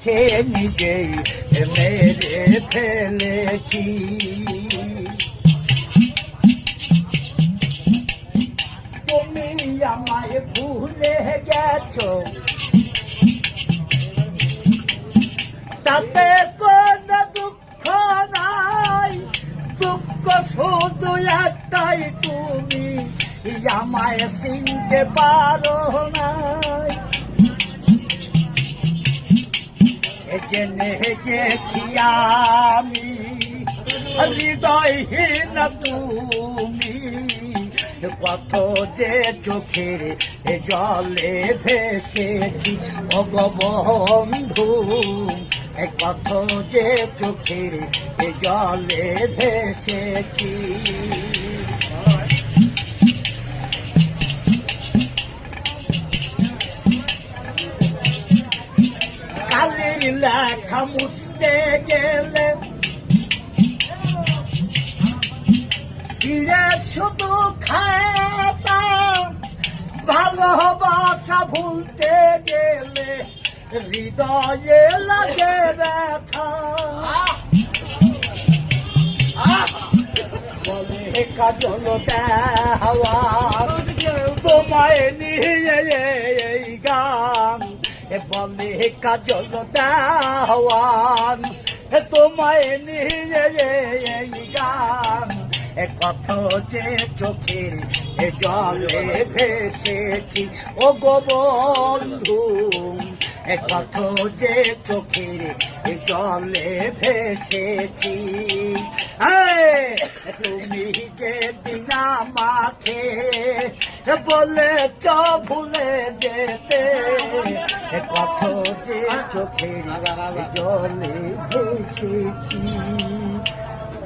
পথে নিজেই মেরে ফেলেছি। তুমি আমায় ভুলে গেছো, তাতে কোনো দুঃখ নাই, দুঃখ শুধু একটাই, তুমি আমায় চিনতে পারো নাই। জেনে গেছি আমি হৃদয়হীন তুমি, কত যে চোখের জলে ভেসেছি বন্ধু, কত যে চোখের জলে ভেসেছি। কালির লেখা মুছতে গেলে ফিরে শুধু খাতা, ভালোবাসা ভুলতে গেলে হৃদয়ে লাগে ব্যথা। বলে কাজল দেওয়া তোমায় নিয়ে এই গান, বলে কাজল দেওয়ান তোমায় নিয়ে এই গান, কত যে চোখের জলে ভেসেছি ও গো বন্ধু, কত যে চোখের জলে ভেসেছি। তুমি যে দিন আমাকে বলেছ ভুলে যেতে, কত যে চোখের জলে ভেসেছি।